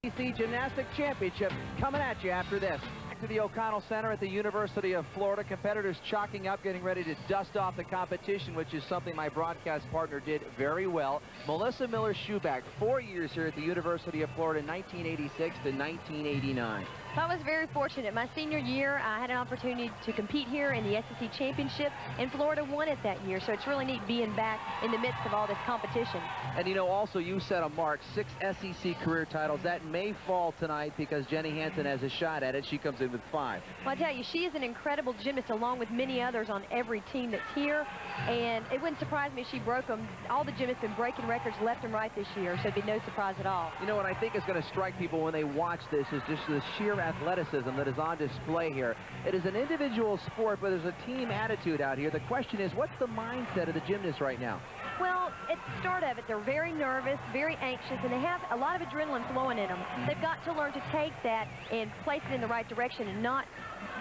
SEC Gymnastics Championship coming at you after this. Back to the O'Connell Center at the University of Florida. Competitors chalking up, getting ready to dust off the competition, which is something my broadcast partner did very well. Melissa Miller-Schuback, 4 years here at the University of Florida, 1986 to 1989. I was very fortunate. My senior year, I had an opportunity to compete here in the SEC Championship, and Florida won it that year. So it's really neat being back in the midst of all this competition. And, you know, also you set a mark, 6 SEC career titles. That may fall tonight because Jenny Hansen has a shot at it. She comes in with 5. Well, I tell you, she is an incredible gymnast along with many others on every team that's here. And it wouldn't surprise me if she broke them. All the gymnasts have been breaking records left and right this year, so it'd be no surprise at all. You know what I think is going to strike people when they watch this is just the sheer athleticism that is on display here. It is an individual sport, but there's a team attitude out here. The question is, what's the mindset of the gymnasts right now? Well, at the start of it, they're very nervous, very anxious, and they have a lot of adrenaline flowing in them. They've got to learn to take that and place it in the right direction and not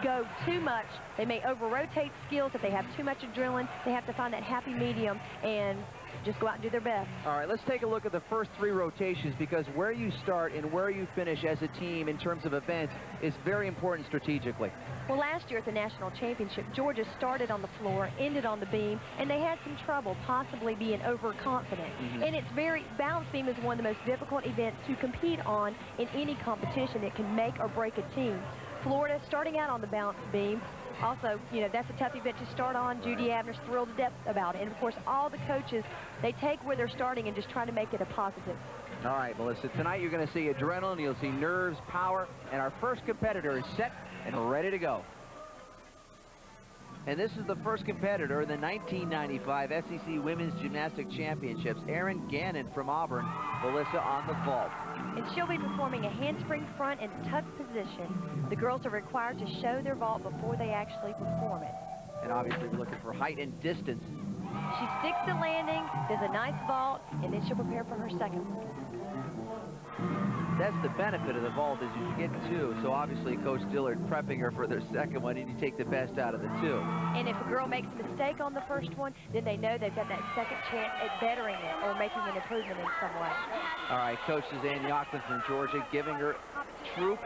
go too much. They may over-rotate skills. If they have too much adrenaline, they have to find that happy medium and just go out and do their best. All right, let's take a look at the first 3 rotations, because where you start and where you finish as a team in terms of events is very important strategically. Well, last year at the National Championship, Georgia started on the floor, ended on the beam, and they had some trouble possibly being overconfident. And it's balance beam is one of the most difficult events to compete on in any competition. It can make or break a team. Florida starting out on the balance beam. Also, you know, that's a tough event to start on. Judy Abner's thrilled to death about it. And, of course, all the coaches, they take where they're starting and just try to make it a positive. All right, Melissa, tonight you're going to see adrenaline, you'll see nerves, power, and our first competitor is set and ready to go. And this is the first competitor in the 1995 SEC Women's Gymnastics Championships, Erin Gannon from Auburn, Melissa on the vault. And she'll be performing a handspring front in tuck position. The girls are required to show their vault before they actually perform it. And obviously we're looking for height and distance. She sticks the landing, does a nice vault, and then she'll prepare for her second one. That's the benefit of the vault, is you get 2. So obviously Coach Dillard prepping her for their second one, and you take the best out of the 2. And if a girl makes a mistake on the first one, then they know they've got that second chance at bettering it or making an improvement in some way. All right, Coach Suzanne Yocklin from Georgia giving her troop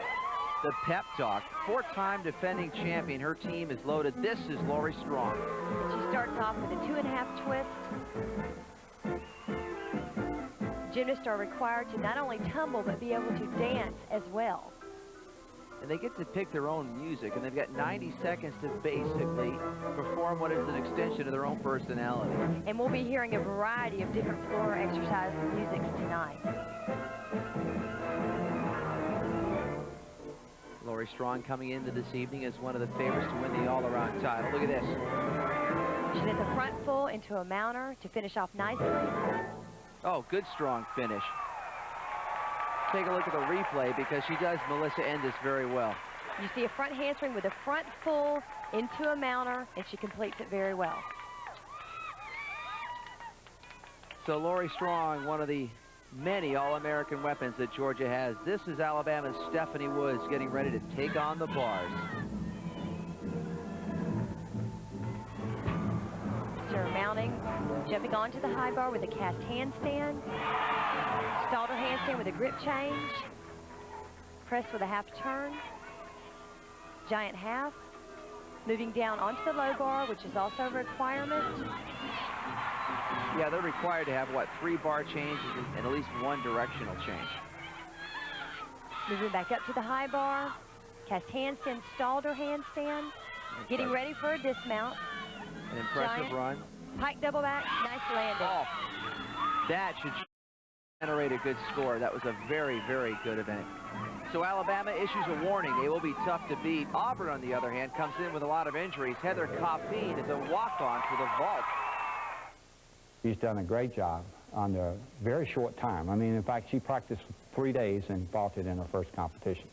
the pep talk. 4-time defending champion. Her team is loaded. This is Lori Strong. She starts off with a 2.5 twist. Gymnasts are required to not only tumble, but be able to dance as well. And they get to pick their own music, and they've got 90 seconds to basically perform what is an extension of their own personality. And we'll be hearing a variety of different floor exercise music tonight. Lori Strong coming into this evening as one of the favorites to win the all-around title. Look at this. She does a front full into a mounter to finish off nicely. Oh, good strong finish. Take a look at the replay, because she does, Melissa, end this very well. You see a front handspring with a front full into a mounter, and she completes it very well. So Lori Strong, one of the many All-American weapons that Georgia has. This is Alabama's Stephanie Woods getting ready to take on the bars. Mounting, jumping onto the high bar with a cast handstand, stalled her handstand with a grip change, press with a half turn, giant half, moving down onto the low bar, which is also a requirement. Yeah, they're required to have, what, 3 bar changes and at least 1 directional change. Moving back up to the high bar, cast handstand, stalled her handstand, getting ready for a dismount. An impressive giant run. Pike double back, nice landing. Oh, that should generate a good score. That was a very, very good event. So Alabama issues a warning. They will be tough to beat. Auburn, on the other hand, comes in with a lot of injuries. Heather Coffeen is a walk-on for the vault. She's done a great job on a very short time. I mean, in fact, she practiced 3 days and vaulted in her first competition.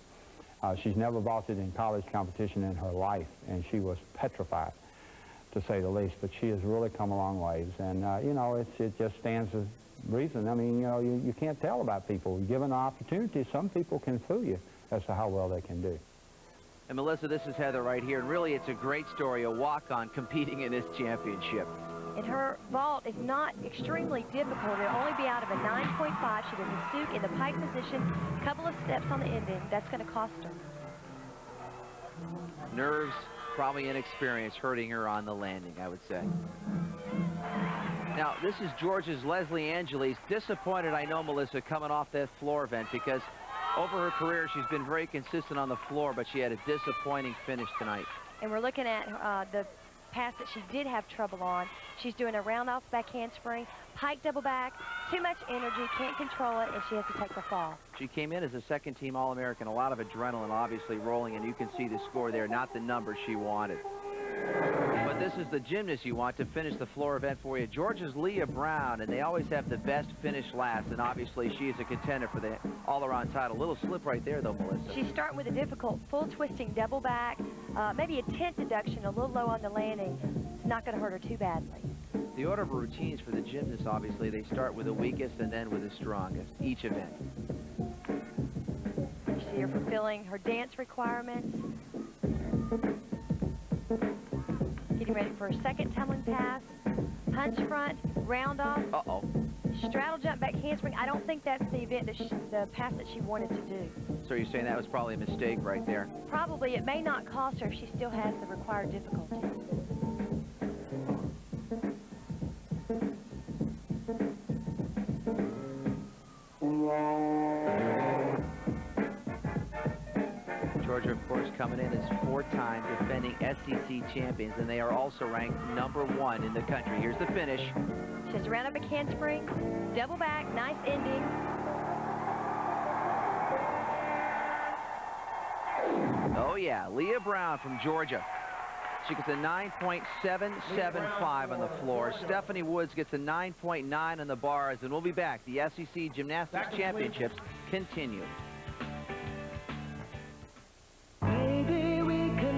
She's never vaulted in college competition in her life, and she was petrified, to say the least, but she has really come a long ways, and you know, it just stands as reason. I mean, you know, you can't tell about people. Given the opportunity, some people can fool you as to how well they can do. And Melissa, this is Heather right here, and really it's a great story, a walk-on competing in this championship. And her vault is not extremely difficult. It'll only be out of a 9.5. She does a Suk in the pike position, a couple of steps on the ending. That's going to cost her. Nerves, probably inexperience, hurting her on the landing, I would say. Now, this is Georgia's Leslie Angeles. Disappointed, I know, Melissa, coming off that floor event, because over her career, she's been very consistent on the floor, but she had a disappointing finish tonight. And we're looking at the pass that she did have trouble on. She's doing a round off back handspring, pike double back, too much energy, can't control it, and she has to take the fall. She came in as a second-team All-American, a lot of adrenaline obviously rolling, and you can see the score there, not the number she wanted. But this is the gymnast you want to finish the floor event for you. Georgia's Leah Brown, and they always have the best finish last, and obviously she is a contender for the all-around title. Little slip right there, though, Melissa. She's starting with a difficult full twisting double back, maybe a 10th deduction, a little low on the landing. It's not going to hurt her too badly. The order of routines for the gymnasts, obviously, they start with the weakest and then with the strongest, each event. You see her fulfilling her dance requirements. Getting ready for a second tumbling pass, punch front, round off. Uh-oh. Straddle jump back handspring. I don't think that's the event that the pass that she wanted to do. So you're saying that was probably a mistake right there? Probably. It may not cost her if she still has the required difficulty. Georgia, of course, coming in as four-time defending SEC champions, and they are also ranked #1 in the country. Here's the finish. Just round up a handspring, double back, nice ending. Oh, yeah, Leah Brown from Georgia. She gets a 9.775 on the floor. Stephanie Woods gets a 9.9 on the bars, and we'll be back. The SEC Gymnastics Championships continue.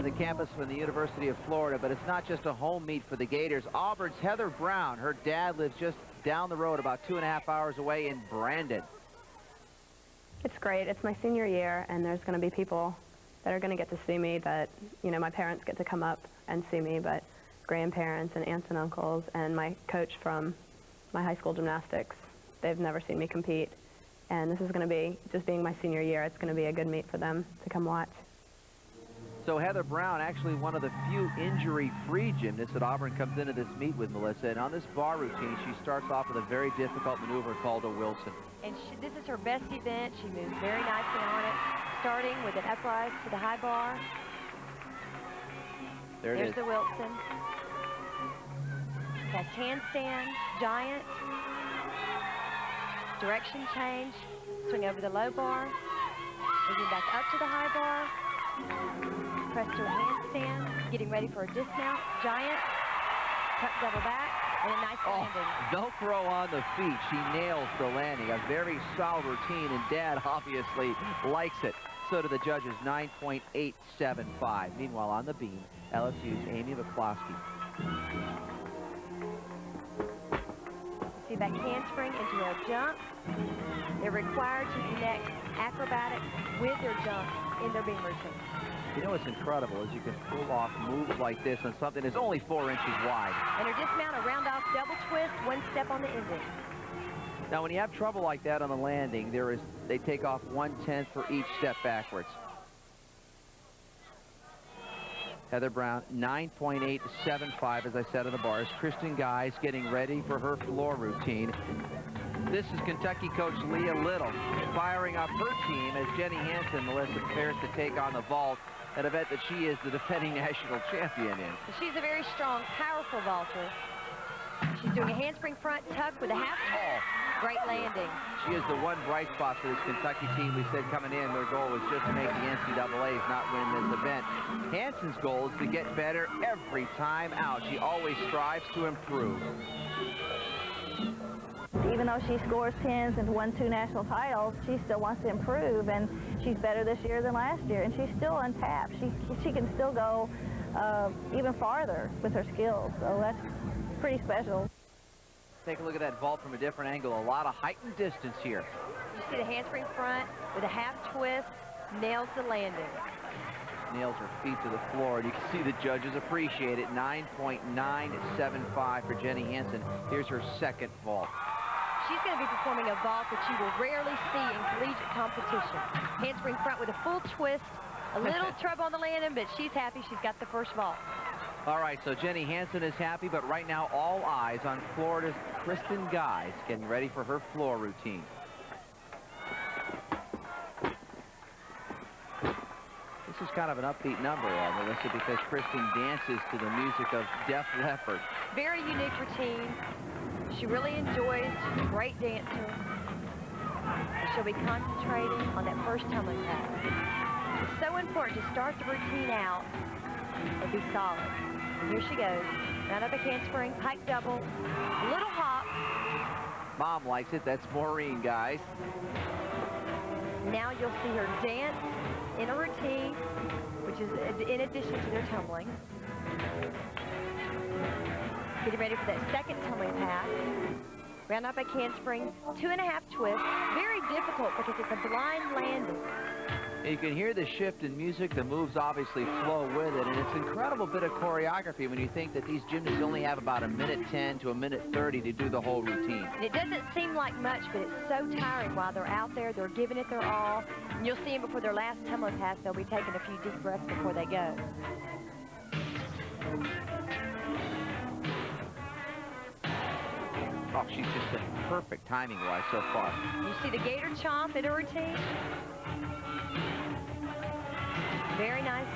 The campus from the University of Florida, but it's not just a home meet for the Gators. Auburn's Heather Brown, her dad lives just down the road, about 2.5 hours away in Brandon. It's great. It's my senior year, and there's going to be people that are going to get to see me that, you know, my parents get to come up and see me, but grandparents and aunts and uncles and my coach from my high school gymnastics, they've never seen me compete. And this is going to be, just being my senior year, it's going to be a good meet for them to come watch. So Heather Brown, actually one of the few injury-free gymnasts that Auburn comes into this meet with, Melissa. And on this bar routine, she starts off with a very difficult maneuver called a Wilson. And this is her best event. She moves very nicely on it, starting with an uprise to the high bar. There's the Wilson. Has handstand, giant, direction change, swing over the low bar, moving back up to the high bar, press to a handstand, getting ready for a dismount, giant, tuck double back, and a nice landing. Velcro on the feet. She nails the landing. A very solid routine, and Dad obviously likes it. So do the judges, 9.875. Meanwhile, on the beam, LSU's Amy McCloskey. See that handspring into a jump. They're required to connect acrobatics with their jump in their beam routine. You know what's incredible is you can pull off moves like this on something that's only 4 inches wide. And her dismount, a round off double twist, one step on the ending. Now, when you have trouble like that on the landing, they take off 1/10 for each step backwards. Heather Brown, 9.875, as I said, on the bars. Kristen Guys getting ready for her floor routine. This is Kentucky coach Leah Little firing up her team as Jenny Hansen, Melissa, prepares to take on the vault, an event that she is the defending national champion in. She's a very strong, powerful vaulter. She's doing a handspring front tuck with a half tall. Great landing. She is the one bright spot for this Kentucky team. We said coming in, their goal was just to make the NCAAs, not win this event. Hansen's goal is to get better every time out. She always strives to improve. Even though she scores 10s and won 2 national titles, she still wants to improve, and she's better this year than last year, and she's still untapped. She can still go even farther with her skills, so that's pretty special. Take a look at that vault from a different angle. A lot of height and distance here. You see the handspring front with a half twist, nails the landing. nails her feet to the floor, and you can see the judges appreciate it. 9.975 for Jenny Hansen. Here's her second vault. She's going to be performing a vault that you will rarely see in collegiate competition. Handspring front with a full twist. A little trouble on the landing, but she's happy she's got the first vault. All right, so Jenny Hansen is happy, but right now all eyes on Florida's Kristen Guys getting ready for her floor routine. This is kind of an upbeat number, Melissa, because Kristen dances to the music of Def Leppard. Very unique routine. She really enjoys. She's a great dancer. She'll be concentrating on that first tumbling pass. It's so important to start the routine out and be solid. And here she goes. Round up a handspring, pike double, little hop. Mom likes it. That's Maureen, guys. Now you'll see her dance in a routine, which is in addition to their tumbling. Getting ready for that second tumbling pass. Round up a handspring, 2.5 twists. Very difficult because it's a blind landing. You can hear the shift in music. The moves obviously flow with it, and it's an incredible bit of choreography when you think that these gymnasts only have about 1:10 to 1:30 to do the whole routine. And it doesn't seem like much, but it's so tiring while they're out there. They're giving it their all. And you'll see them before their last tumbling pass. They'll be taking a few deep breaths before they go. Oh, she's just been perfect timing-wise so far. You see the gator chomp in her routine? Very nice.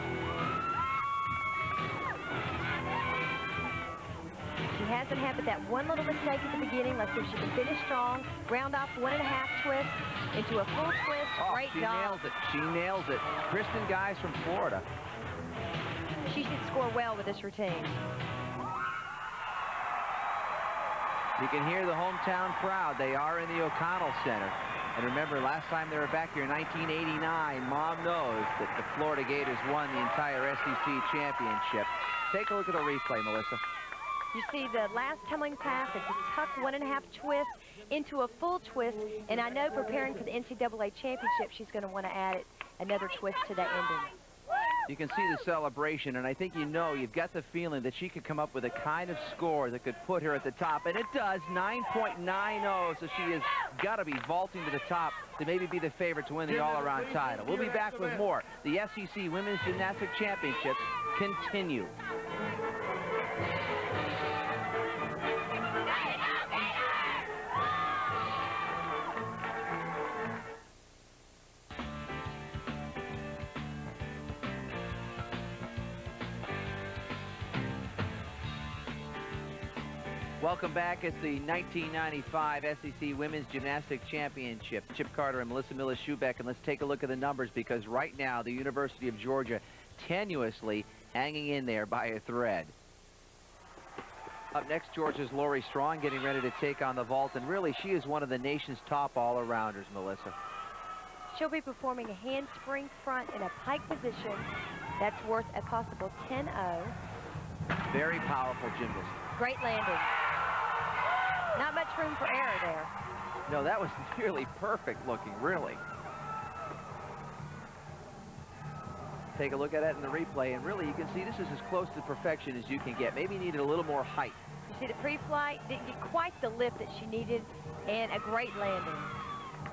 She hasn't had but that one little mistake at the beginning. Let's see if she can finish strong. Round off 1.5 twist into a full twist. Great she job. nails it. She nails it. Kristen Guys from Florida. She should score well with this routine. You can hear the hometown crowd. They are in the O'Connell Center. And remember, last time they were back here in 1989, Mom knows that the Florida Gators won the entire SEC championship. Take a look at the replay, Melissa. You see the last tumbling pass, it's a tuck 1.5 twist into a full twist. And I know preparing for the NCAA championship, she's going to want to add another twist to that ending. You can see the celebration, and I think you know, you've got the feeling that she could come up with a kind of score that could put her at the top, and it does, 9.90, so she has got to be vaulting to the top to maybe be the favorite to win the all-around title. We'll be back with more. The SEC Women's Gymnastics Championships continue. Welcome back. It's the 1995 SEC Women's Gymnastics Championship. Chip Carter and Melissa Millis-Schubeck, and let's take a look at the numbers, because right now the University of Georgia tenuously hanging in there by a thread. Up next, Georgia's Lori Strong getting ready to take on the vault, and really she is one of the nation's top all-arounders, Melissa. She'll be performing a handspring front in a pike position. That's worth a possible 10-0. Very powerful gymnast. Great landing. Not much room for error there. No, that was nearly perfect looking, really. Take a look at it in the replay, and really you can see this is as close to perfection as you can get. Maybe needed a little more height. You see the pre-flight didn't get quite the lift that she needed, and a great landing.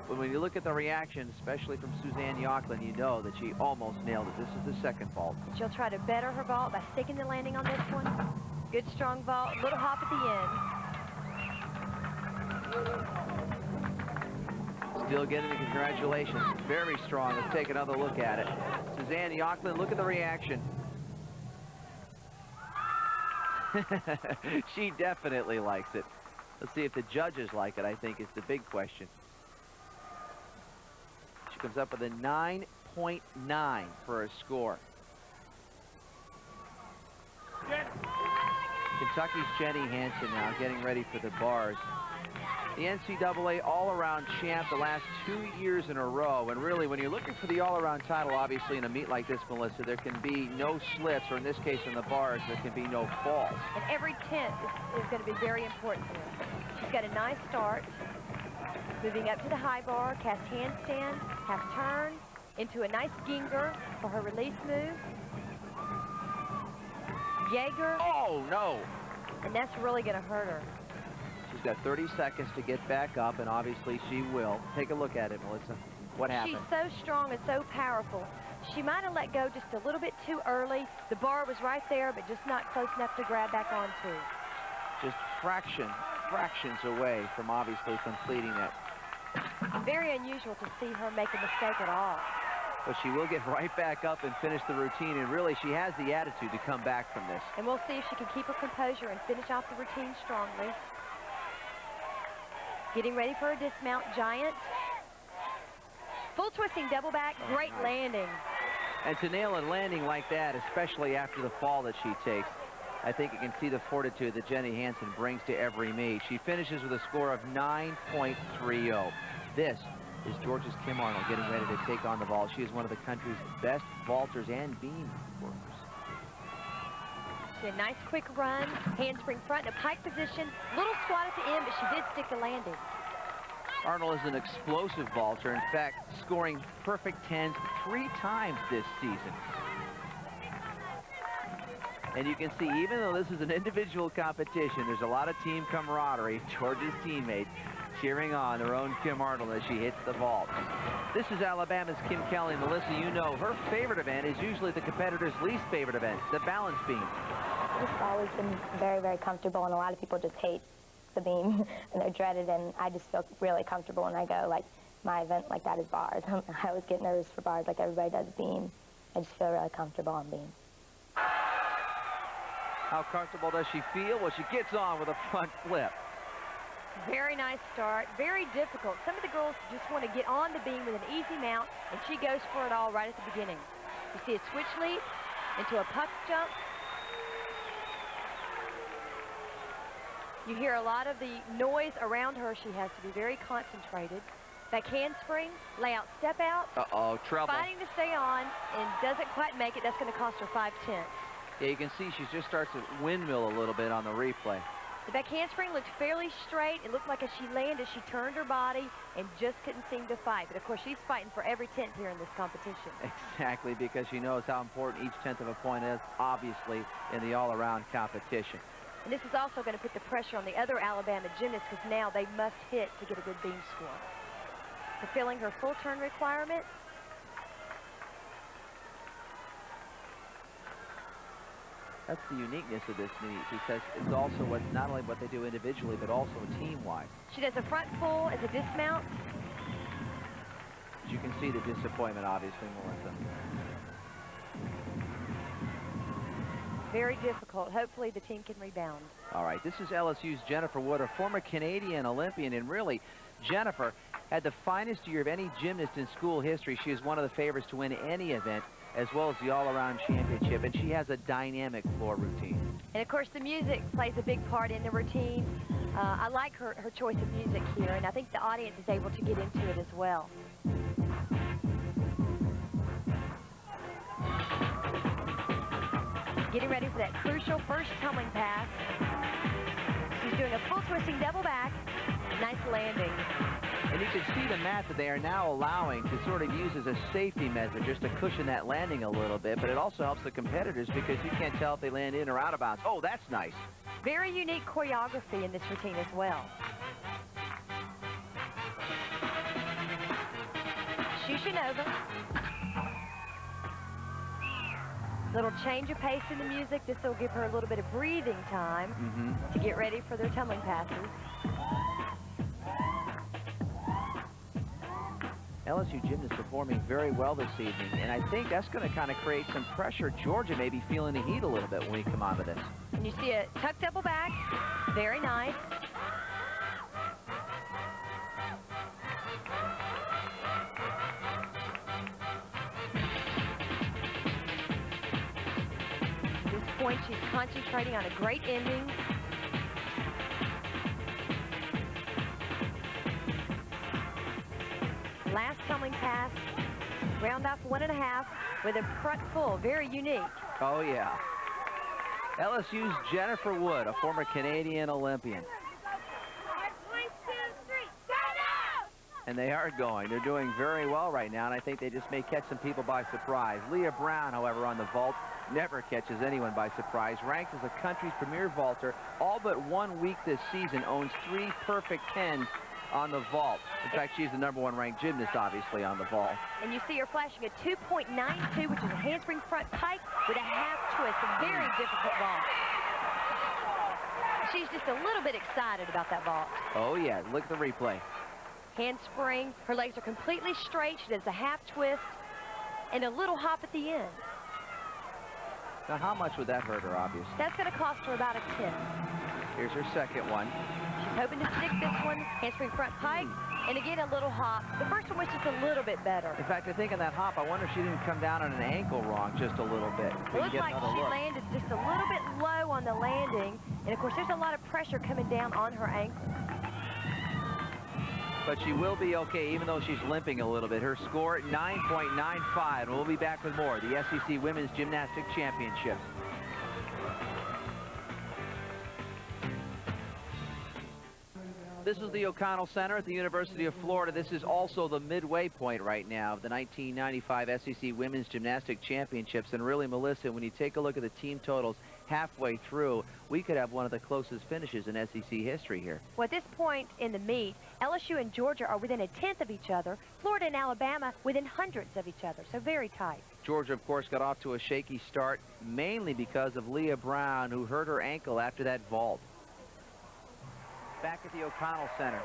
But when you look at the reaction, especially from Suzanne Yocklin, you know that she almost nailed it. This is the second vault. She'll try to better her vault by sticking the landing on this one. Good strong vault, little hop at the end. Still getting the congratulations. Very strong. Let's take another look at it. Suzanne Yocklin, look at the reaction. She definitely likes it. Let's see if the judges like it, I think, is the big question. She comes up with a 9.9 for a score. Kentucky's Jenny Hansen now getting ready for the bars. The NCAA all-around champ the last 2 years in a row. And really, when you're looking for the all-around title, obviously in a meet like this, Melissa, there can be no slips, or in this case in the bars, there can be no falls. And every tenth is going to be very important to her. She's got a nice start. Moving up to the high bar, cast handstand, half turn, into a nice Ginger for her release move. Jaeger. Oh, no. And that's really going to hurt her. She's got 30 seconds to get back up, and obviously she will. Take a look at it, Melissa. What happened? She's so strong and so powerful. She might have let go just a little bit too early. The bar was right there, but just not close enough to grab back onto. Just fractions away from obviously completing it. Very unusual to see her make a mistake at all. But she will get right back up and finish the routine, and really she has the attitude to come back from this. And we'll see if she can keep her composure and finish off the routine strongly. Getting ready for a dismount giant. Full twisting double back, great landing. And to nail a landing like that, especially after the fall that she takes, I think you can see the fortitude that Jenny Hansen brings to every meet. She finishes with a score of 9.30. This is Georgia's Kim Arnold getting ready to take on the vault. She is one of the country's best vaulters and beam workers. She had a nice quick run, handspring front in a pike position, little squat at the end, but she did stick the landing. Arnold is an explosive vaulter, in fact, scoring perfect 10s 3 times this season. And you can see, even though this is an individual competition, there's a lot of team camaraderie. Georgia's teammates cheering on their own Kim Arnold as she hits the vault. This is Alabama's Kim Kelly. Melissa, you know her favorite event is usually the competitor's least favorite event, the balance beam. It's always been very, very comfortable, and a lot of people just hate the beam and they dread it, and I just feel really comfortable when I go. Like, my event like that is bars. I always get nervous for bars like everybody does beam. I just feel really comfortable on beam. How comfortable does she feel? Well, she gets on with a front flip. Very nice start, very difficult. Some of the girls just want to get on the beam with an easy mount, and she goes for it all right at the beginning. You see a switch leap into a puck jump. You hear a lot of the noise around her. She has to be very concentrated. Back handspring, lay out, step out. Uh-oh, trouble. Fighting to stay on and doesn't quite make it. That's going to cost her 5/10. Yeah, you can see she just starts to windmill a little bit on the replay. The back handspring looked fairly straight. It looked like as she landed, she turned her body and just couldn't seem to fight. But, of course, she's fighting for every 10th here in this competition. Exactly, because she knows how important each 10th of a point is, obviously, in the all-around competition. And this is also going to put the pressure on the other Alabama gymnasts, because now they must hit to get a good beam score. Fulfilling her full turn requirement. That's the uniqueness of this meet, because it's also not only what they do individually, but also team-wise. She does a front full as a dismount. As you can see the disappointment, obviously, Melissa. Very difficult. Hopefully the team can rebound. All right, this is LSU's Jennifer Wood, a former Canadian Olympian, and really, Jennifer had the finest year of any gymnast in school history. She is one of the favorites to win any event, as well as the all-around championship, and she has a dynamic floor routine. And, of course, the music plays a big part in the routine. I like her choice of music here, and I think the audience is able to get into it as well. Getting ready for that crucial first tumbling pass. She's doing a full twisting double back. Nice landing. And you can see the mat that they are now allowing to sort of use as a safety measure just to cushion that landing a little bit, but it also helps the competitors because you can't tell if they land in or out of bounds. Oh, that's nice. Very unique choreography in this routine as well. Shushinova. Little change of pace in the music. This will give her a little bit of breathing time to get ready for their tumbling passes. LSU gymnasts performing very well this evening, and I think that's going to kind of create some pressure. Georgia may be feeling the heat a little bit when we come out of this. And you see a tuck double back. Very nice. At this point, she's concentrating on a great ending. Last tumbling pass, round off 1.5 with a front full, very unique. Oh, yeah. LSU's Jennifer Wood, a former Canadian Olympian. And they are going. They're doing very well right now, and I think they just may catch some people by surprise. Leah Brown, however, on the vault, never catches anyone by surprise. Ranked as the country's premier vaulter, all but 1 week this season, owns 3 perfect 10s on the vault. In fact, she's the #1 ranked gymnast, obviously, on the vault. And you see her flashing a 2.92, which is a handspring front pike with a half twist, a very difficult vault. She's just a little bit excited about that vault. Oh, yeah. Look at the replay. Handspring. Her legs are completely straight. She does a half twist and a little hop at the end. Now, how much would that hurt her, obviously? That's going to cost her about a 10. Here's her second one. She's hoping to stick this one. Handspring front pike. And again, a little hop. The first one was just a little bit better. In fact, I think in that hop, I wonder if she didn't come down on an ankle wrong just a little bit. It looks like she landed just a little bit low on the landing. And, of course, there's a lot of pressure coming down on her ankle. But she will be okay, even though she's limping a little bit. Her score, 9.95. We'll be back with more. The SEC Women's Gymnastics Championships. This is the O'Connell Center at the University of Florida. This is also the midway point right now of the 1995 SEC Women's Gymnastics Championships. And really, Melissa, when you take a look at the team totals halfway through, we could have one of the closest finishes in SEC history here. Well, at this point in the meet, LSU and Georgia are within a 1/10 of each other. Florida and Alabama within hundreds of each other, so very tight. Georgia, of course, got off to a shaky start, mainly because of Leah Brown, who hurt her ankle after that vault. Back at the O'Connell Center,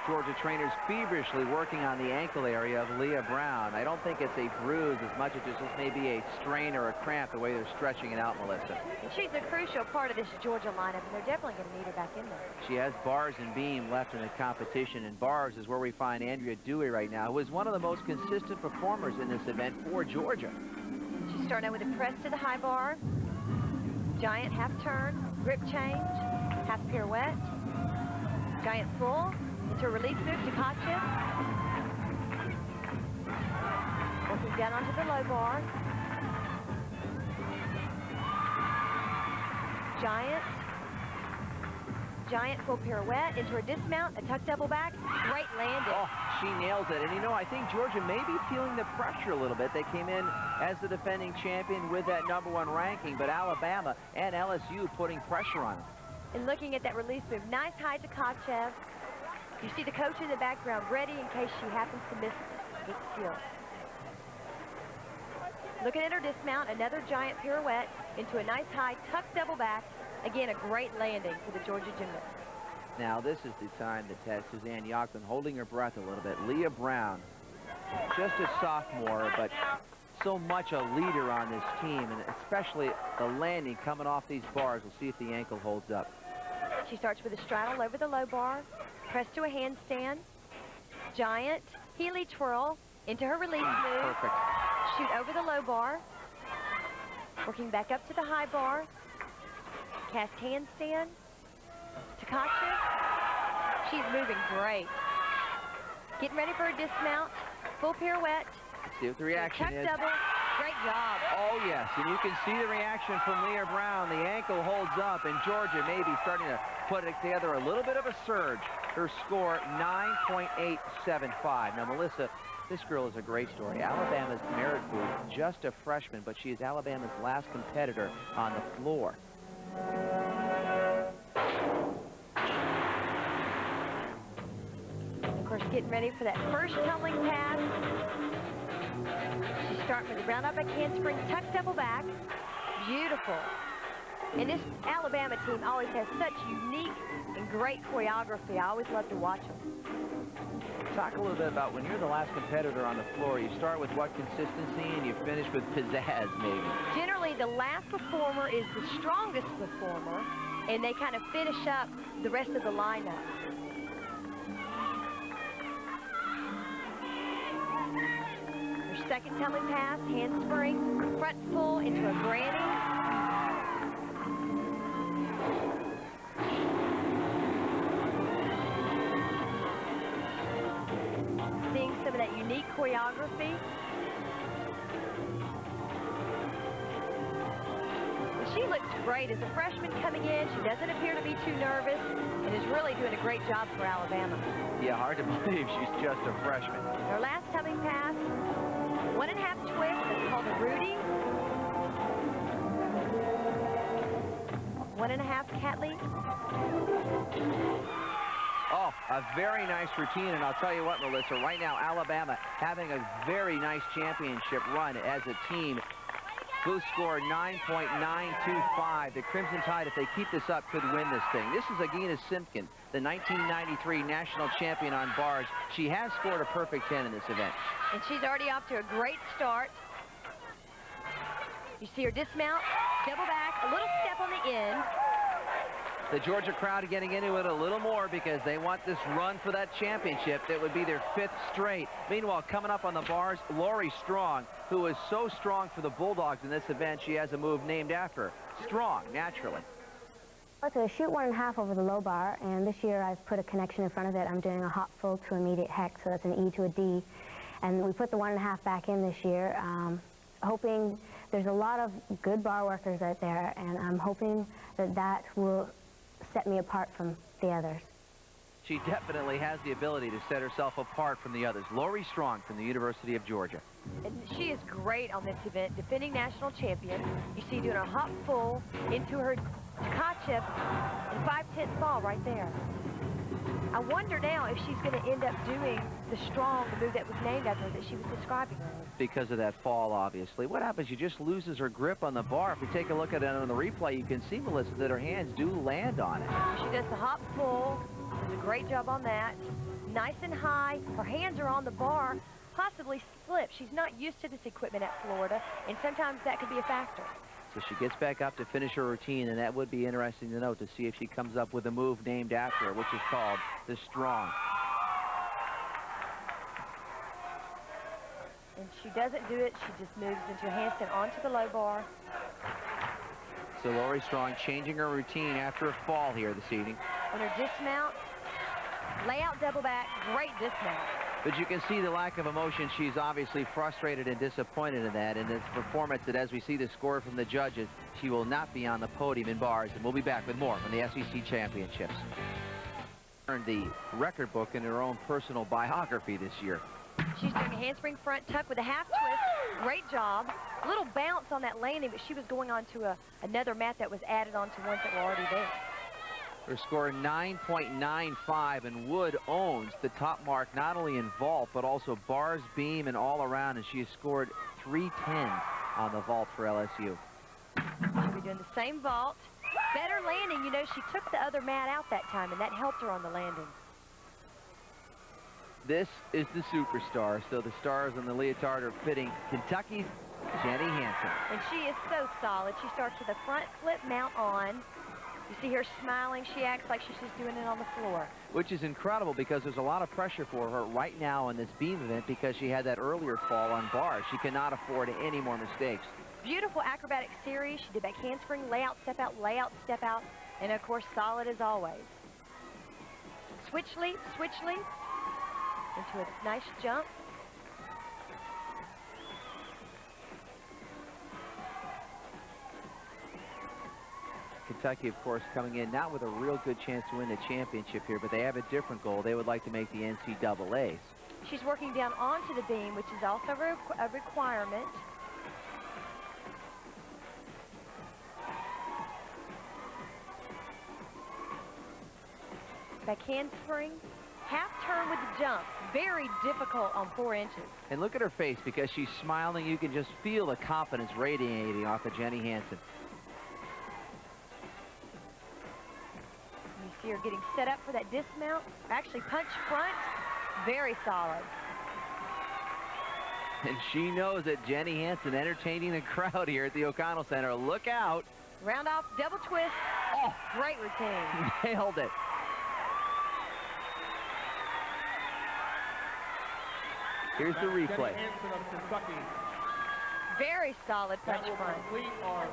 Georgia trainers feverishly working on the ankle area of Leah Brown. I don't think it's a bruise as much as it just may be a strain or a cramp the way they're stretching it out, Melissa. And she's a crucial part of this Georgia lineup, and they're definitely going to need her back in there. She has bars and beam left in the competition, and bars is where we find Andrea Dewey right now, who is one of the most consistent performers in this event for Georgia. She's starting out with a press to the high bar, giant half turn, grip change, half pirouette, giant full, into a release move to Kacha. Working down onto the low bar. Giant full pirouette into her dismount, a tuck double back, great landing. Oh, she nails it. And you know, I think Georgia may be feeling the pressure a little bit. They came in as the defending champion with that #1 ranking, but Alabama and LSU putting pressure on them. And looking at that release move, nice high to Kachev. You see the coach in the background ready in case she happens to miss it. Good skill. Looking at her dismount, another giant pirouette into a nice high tuck double back. Again, a great landing for the Georgia gymnast. Now, this is the time that has Suzanne Yocklin holding her breath a little bit. Leah Brown, just a sophomore, but so much a leader on this team, and especially the landing coming off these bars. We'll see if the ankle holds up. She starts with a straddle over the low bar, press to a handstand, giant Healy twirl into her release move. Perfect. Shoot over the low bar, working back up to the high bar, cast handstand, Takashi. She's moving great. Getting ready for a dismount, full pirouette. Let's see what the reaction is. Tuck double, great job. Oh, yes, and you can see the reaction from Leah Brown. The ankle holds up, and Georgia may be starting to put it together a little bit of a surge. Her score, 9.875. Now, Melissa, this girl is a great story. Alabama's merit boot, just a freshman, but she is Alabama's last competitor on the floor. Of course, getting ready for that first tumbling pass. She's starting with a round up back handspring, tuck double back. Beautiful. And this Alabama team always has such unique and great choreography. I always love to watch them. Talk a little bit about when you're the last competitor on the floor, you start with what consistency and you finish with pizzazz, maybe. Generally, the last performer is the strongest performer, and they kind of finish up the rest of the lineup. Her second tumbling pass, handspring, front pull into a granny. Seeing some of that unique choreography. she looks great as a freshman coming in. She doesn't appear to be too nervous and is really doing a great job for Alabama. Yeah, hard to believe she's just a freshman. Her last coming pass, 1.5 twist, that's called a Rudy. 1.5 cat leap. Oh, a very nice routine, and I'll tell you what, Melissa, right now Alabama having a very nice championship run as a team. Booth score 9.925. The Crimson Tide, if they keep this up, could win this thing. This is Agina Simpkin, the 1993 national champion on bars. She has scored a perfect 10 in this event. And she's already off to a great start. You see her dismount, double back, a little step on the end. The Georgia crowd getting into it a little more because they want this run for that championship. That would be their 5th straight. Meanwhile, coming up on the bars, Lori Strong, who is so strong for the Bulldogs in this event, she has a move named after her. Strong, naturally. It's a shoot 1.5 over the low bar, and this year I've put a connection in front of it. I'm doing a hop full to immediate hex, so that's an E to a D. And we put the 1.5 back in this year, hoping there's a lot of good bar workers out there, and I'm hoping that that will set me apart from the others. She definitely has the ability to set herself apart from the others. Lori Strong from the University of Georgia. And she is great on this event, defending national champion. You see doing a hop full into her Tkachev and 5/10 fall right there. I wonder now if she's going to end up doing the Strong, the move that was named after her that she was describing earlier. Because of that fall, obviously. What happens? She just loses her grip on the bar. If we take a look at it on the replay, you can see, Melissa, that her hands do land on it. She does the hop full, does a great job on that. Nice and high. Her hands are on the bar, possibly slip. She's not used to this equipment at Florida, and sometimes that could be a factor. So she gets back up to finish her routine, and that would be interesting to note to see if she comes up with a move named after her, which is called the Strong. And she doesn't do it. She just moves into a handstand onto the low bar. So Lori Strong changing her routine after a fall here this evening. On her dismount, layout double back, great dismount. But you can see the lack of emotion. She's obviously frustrated and disappointed in that. In this performance that, as we see the score from the judges, she will not be on the podium in bars. And we'll be back with more from the SEC Championships. Earned the record book in her own personal biography this year. She's doing a handspring front tuck with a half twist. Great job. A little bounce on that landing, but she was going on to another mat that was added on to ones that were already there. Her score 9.95, and Wood owns the top mark not only in vault but also bars, beam, and all around, and she has scored 310 on the vault for LSU. She'll be doing the same vault. Better landing. You know, she took the other mat out that time, and that helped her on the landing. This is the superstar, so the stars on the leotard are fitting Kentucky's Jenny Hansen. And she is so solid. She starts with a front flip mount on. You see her smiling. She acts like she's just doing it on the floor. Which is incredible because there's a lot of pressure for her right now in this beam event because she had that earlier fall on bars. She cannot afford any more mistakes. Beautiful acrobatic series. She did back handspring, layout, step out, and of course solid as always. Switch leap, into a nice jump. Kentucky, of course, coming in not with a real good chance to win the championship here, but they have a different goal. They would like to make the NCAAs. She's working down onto the beam, which is also a requirement. Back handspring, half turn with the jump. Very difficult on 4 inches. And look at her face because she's smiling. You can just feel the confidence radiating off of Jenny Hansen. You see her getting set up for that dismount. Actually punch front, very solid. And she knows that Jenny Hansen entertaining the crowd here at the O'Connell Center. Look out. Round off, double twist. Oh, great routine. Nailed it. Here's the replay. Very solid punch front.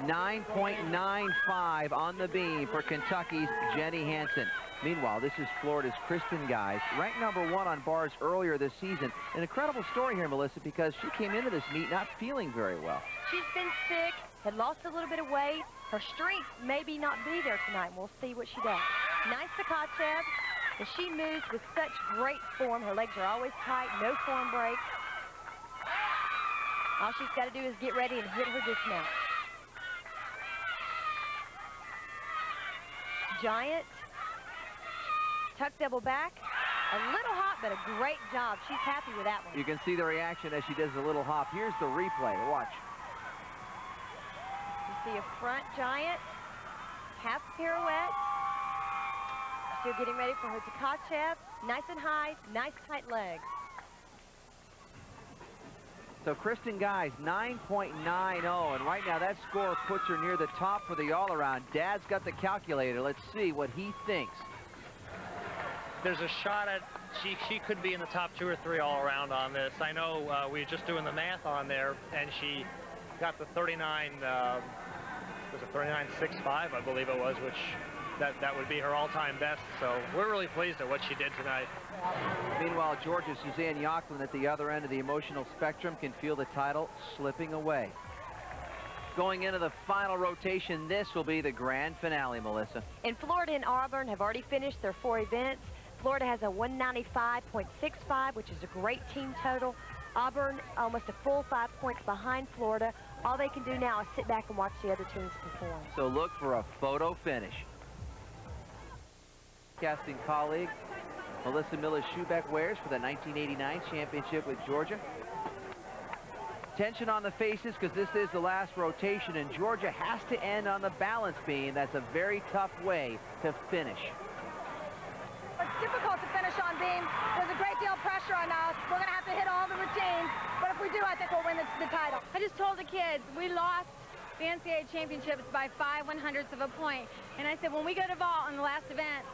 9.95 on the beam for Kentucky's Jenny Hansen. Meanwhile, this is Florida's Kristen Guys, ranked #1 on bars earlier this season. An incredible story here, Melissa, because she came into this meet not feeling very well. She's been sick, had lost a little bit of weight. Her strength maybe not be there tonight. We'll see what she does. Nice Tkachev, and she moves with such great form. Her legs are always tight, no form break. All she's got to do is get ready and hit her dismount. Giant. Tuck double back. A little hop, but a great job. She's happy with that one. You can see the reaction as she does the little hop. Here's the replay. Watch. You see a front giant, half pirouette. Still getting ready for her Tkachev. Nice and high, nice tight legs. So Kristen Guys, 9.90, and right now that score puts her near the top for the all-around. Dad's got the calculator. Let's see what he thinks. There's a shot at she could be in the top 2 or 3 all around on this. I know we were just doing the math on there, and she got the 39, was it 39.65, I believe it was, which that would be her all-time best. So we're really pleased at what she did tonight. Meanwhile, Georgia Suzanne Yochlin at the other end of the emotional spectrum can feel the title slipping away. Going into the final rotation, this will be the grand finale, Melissa. And Florida and Auburn have already finished their 4 events. Florida has a 195.65, which is a great team total. Auburn almost a full 5 points behind Florida. All they can do now is sit back and watch the other teams perform. So look for a photo finish. Casting colleague Melissa Miller-Schubeck wears for the 1989 championship with Georgia. Tension on the faces because this is the last rotation, and Georgia has to end on the balance beam. That's a very tough way to finish. It's difficult to finish on beam. There's a great deal of pressure on us. We're going to have to hit all the routines, but if we do, I think we'll win the title. I just told the kids we lost the NCAA championships by 5/100ths of a point, and I said when we go to vault in the last event,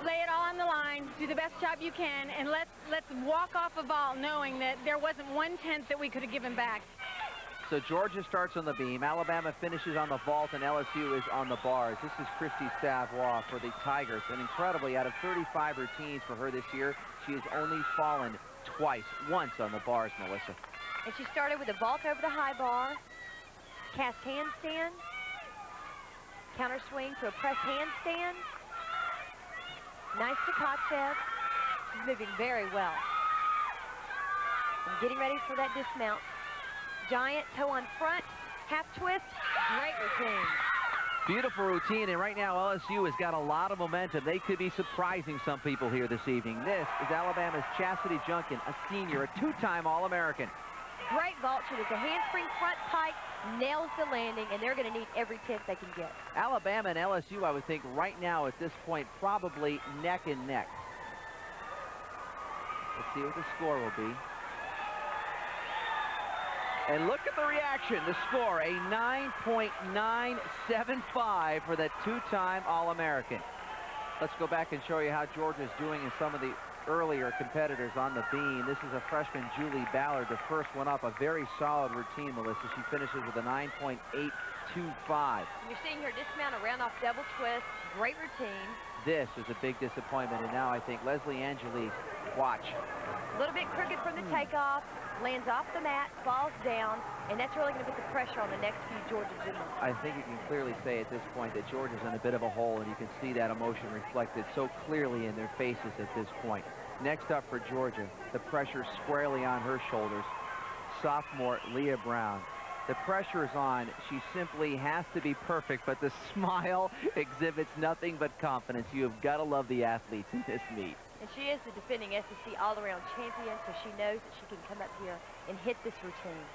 lay it all on the line, do the best job you can, and let's walk off a vault knowing that there wasn't 1/10 that we could have given back. So Georgia starts on the beam, Alabama finishes on the vault, and LSU is on the bars. This is Christy Savoy for the Tigers, and incredibly, out of 35 routines for her this year, she has only fallen twice, once on the bars, Melissa. And she started with a vault over the high bar, cast handstand, counter swing to a press handstand. Nice Tkachev. She's moving very well. And getting ready for that dismount. Giant toe on front, half twist, great routine. Beautiful routine, and right now LSU has got a lot of momentum. They could be surprising some people here this evening. This is Alabama's Chastity Junkin, a senior, a 2-time All-American. Great vault. She does a handspring front pike, nails the landing, and they're going to need every 10th they can get. Alabama and LSU, I would think, right now at this point, probably neck and neck. Let's see what the score will be. And look at the reaction. The score, a 9.975 for that 2-time All-American. Let's go back and show you how Georgia's doing in some of the earlier competitors on the beam. This is a freshman, Julie Ballard, the first one up. A very solid routine, Melissa. She finishes with a 9.825. You're seeing her dismount, a round-off double twist. Great routine. This is a big disappointment, and now I think Leslie Angelique, watch. A little bit crooked from the takeoff, lands off the mat, falls down, and that's really going to put the pressure on the next few Georgia gymnasts. I think you can clearly say at this point that Georgia's in a bit of a hole, and you can see that emotion reflected so clearly in their faces at this point. Next up for Georgia, the pressure squarely on her shoulders, sophomore Leah Brown. The pressure is on. She simply has to be perfect, but the smile exhibits nothing but confidence. You have got to love the athletes in this meet. And she is the defending SEC all-around champion, so she knows that she can come up here and hit this routine.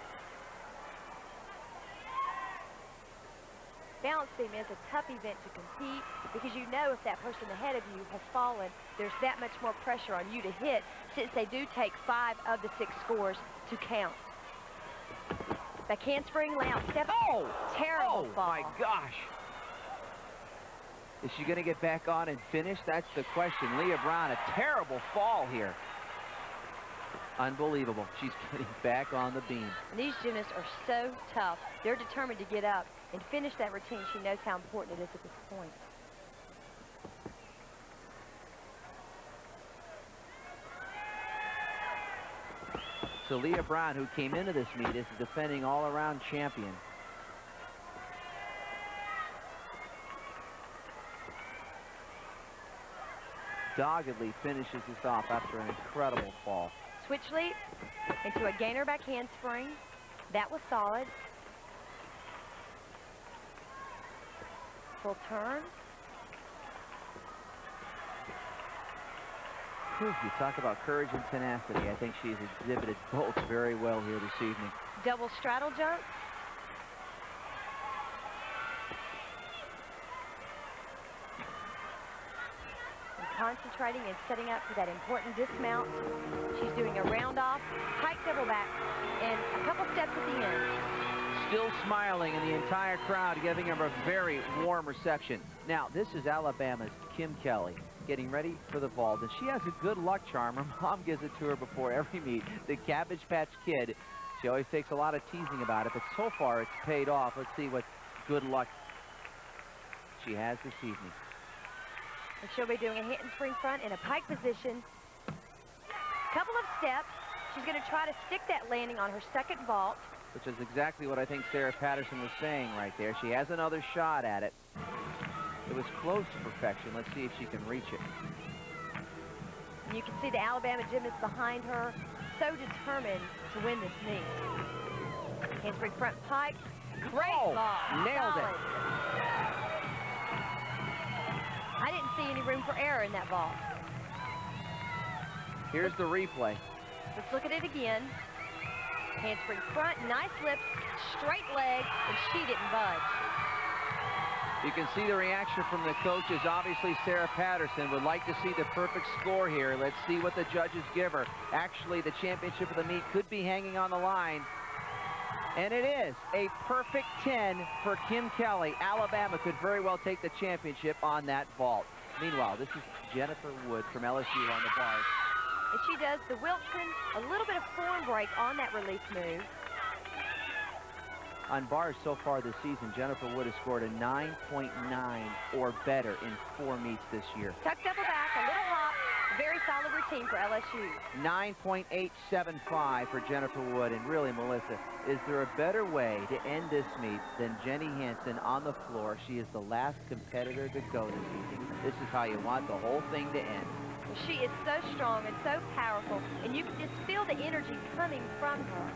Balance beam is a tough event to compete because you know if that person ahead of you has fallen, there's that much more pressure on you to hit since they do take 5 of the 6 scores to count. Back handspring, lay out step. Oh! Terrible fall. Oh, my gosh. Is she going to get back on and finish? That's the question. Leah Brown, a terrible fall here. Unbelievable. She's getting back on the beam. And these gymnasts are so tough. They're determined to get up and finish that routine. She knows how important it is at this point. Talia Brown, who came into this meet, is the defending all-around champion. Doggedly finishes this off after an incredible fall. Switch leap into a gainer back handspring. That was solid. Full turn. You talk about courage and tenacity. I think she's exhibited both very well here this evening. Double straddle jump. And concentrating and setting up for that important dismount. She's doing a round off, pike double back, and a couple steps at the end. Still smiling, and the entire crowd giving her a very warm reception. Now, this is Alabama's Kim Kelly getting ready for the vault, and she has a good luck charm. Her mom gives it to her before every meet. The Cabbage Patch Kid. She always takes a lot of teasing about it, but so far it's paid off. Let's see what good luck she has this evening. And she'll be doing a handspring front in a pike position. Couple of steps. She's going to try to stick that landing on her second vault. Which is exactly what I think Sarah Patterson was saying right there. She has another shot at it. It was close to perfection. Let's see if she can reach it. And you can see the Alabama gymnast behind her, so determined to win this meet. Handspring front pike. Great ball. Nailed Solid. it. I didn't see any room for error in that ball. Here's the replay. Let's look at it again. Handspring front, nice lift, straight leg, and she didn't budge. You can see the reaction from the coaches. Obviously, Sarah Patterson would like to see the perfect score here. Let's see what the judges give her. Actually, the championship of the meet could be hanging on the line. And it is a perfect 10 for Kim Kelly. Alabama could very well take the championship on that vault. Meanwhile, this is Jennifer Wood from LSU on the bars. And she does the Wilson, a little bit of form break on that release move. On bars so far this season, Jennifer Wood has scored a 9.9 or better in 4 meets this year. Tuck double back, a little hop, very solid routine for LSU. 9.875 for Jennifer Wood. And really, Melissa, is there a better way to end this meet than Jenny Hansen on the floor? She is the last competitor to go this evening. This is how you want the whole thing to end. She is so strong and so powerful, and you can just feel the energy coming from her.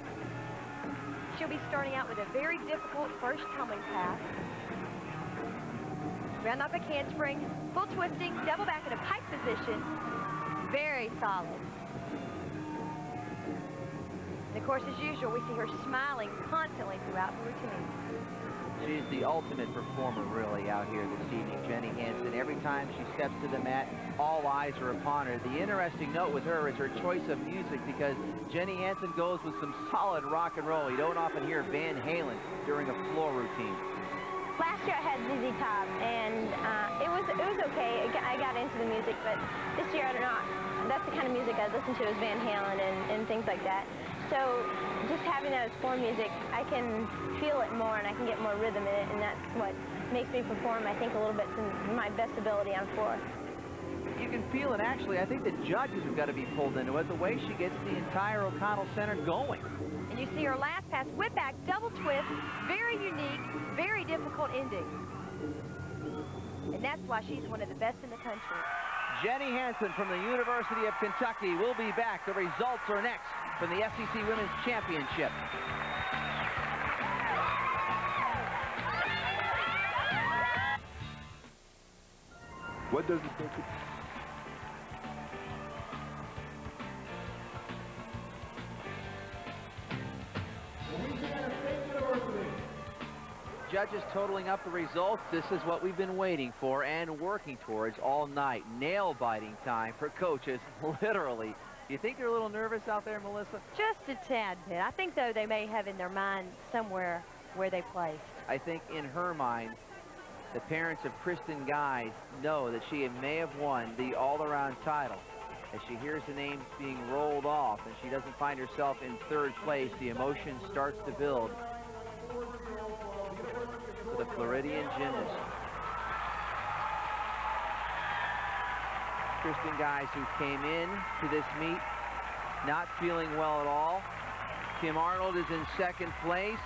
She'll be starting out with a very difficult first tumbling pass. Round up a handspring, full twisting, double back in a pike position. Very solid. And of course, as usual, we see her smiling constantly throughout the routine. She's the ultimate performer, really, out here this evening, Jenny Hansen. Every time she steps to the mat, all eyes are upon her. The interesting note with her is her choice of music, because Jenny Hansen goes with some solid rock and roll. You don't often hear Van Halen during a floor routine. Last year I had ZZ Top, and it was okay. I got into the music, but this year I don't know. That's the kind of music I listen to is Van Halen and things like that. So just having that as floor music, I can feel it more and I can get more rhythm in it, and that's what makes me perform, I think, a little bit to my best ability on floor. You can feel it, actually. I think the judges have got to be pulled into it, the way she gets the entire O'Connell Center going. And you see her last pass, whip back, double twist, very unique, very difficult ending. And that's why she's one of the best in the country. Jenny Hansen from the University of Kentucky will be back. The results are next from the SEC Women's Championship. What does it take? Judges totaling up the results. This is what we've been waiting for and working towards all night. Nail-biting time for coaches, literally. Do you think they're a little nervous out there, Melissa? Just a tad bit. I think, though, they may have in their mind somewhere where they place. I think in her mind, the parents of Kristen Guys know that she may have won the all-around title. As she hears the names being rolled off and she doesn't find herself in third place, the emotion starts to build for the Floridian gymnast. Kristen Guys, who came in to this meet not feeling well at all, Kim Arnold is in second place.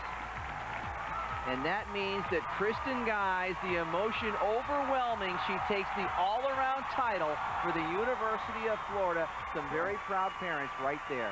And that means that Kristen Guise, the emotion overwhelming, she takes the all-around title for the University of Florida. Some very proud parents right there.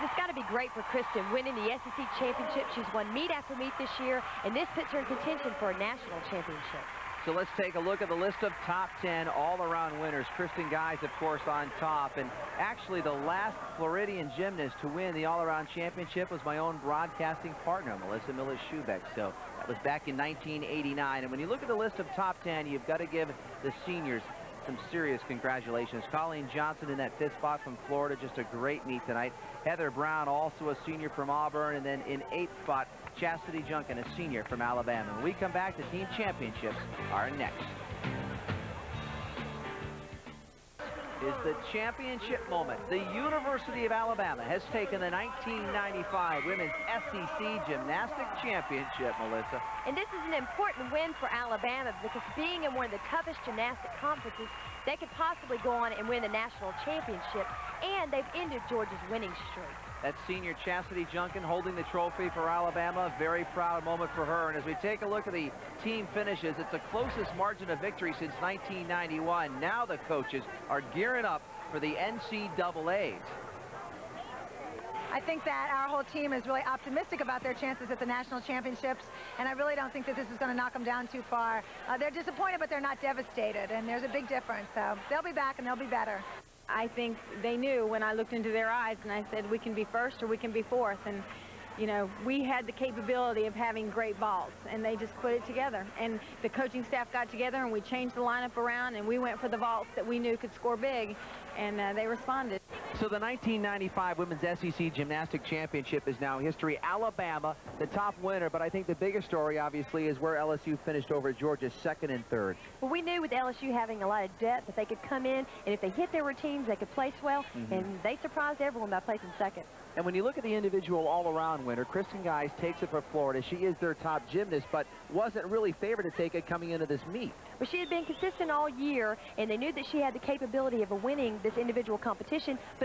It's got to be great for Kristen winning the SEC championship. She's won meet after meet this year, and this puts her in contention for a national championship. So let's take a look at the list of top 10 all-around winners. Kristen Guise, of course, on top. And actually, the last Floridian gymnast to win the all-around championship was my own broadcasting partner, Melissa Millis-Schubeck. So that was back in 1989. And when you look at the list of top 10, you've got to give the seniors some serious congratulations. Colleen Johnson in that 5th spot from Florida, just a great meet tonight. Heather Brown, also a senior from Auburn, and then in 8th spot, Chastity Junkin, a senior from Alabama. When we come back, the team championships are next. Is the championship moment. The University of Alabama has taken the 1995 Women's SEC Gymnastics Championship, Melissa. And this is an important win for Alabama because being in one of the toughest gymnastic conferences, they could possibly go on and win the national championship, and they've ended Georgia's winning streak. That's senior Chastity Junkin holding the trophy for Alabama. Very proud moment for her. And as we take a look at the team finishes, it's the closest margin of victory since 1991. Now the coaches are gearing up for the NCAAs. I think that our whole team is really optimistic about their chances at the national championships, and I really don't think that this is going to knock them down too far. They're disappointed, but they're not devastated, and there's a big difference. So they'll be back, and they'll be better. I think they knew when I looked into their eyes and I said, we can be first or we can be fourth. And, you know, we had the capability of having great vaults, and they just put it together. And the coaching staff got together, and we changed the lineup around, and we went for the vaults that we knew could score big, and they responded. So the 1995 Women's SEC Gymnastic Championship is now history. Alabama, the top winner, but I think the biggest story, obviously, is where LSU finished over Georgia 2nd and 3rd. Well, we knew with LSU having a lot of depth that they could come in, and if they hit their routines, they could place well, and they surprised everyone by placing 2nd. And when you look at the individual all-around winner, Kristen Guise takes it for Florida. She is their top gymnast, but wasn't really favored to take it coming into this meet. But she had been consistent all year, and they knew that she had the capability of winning this individual competition, but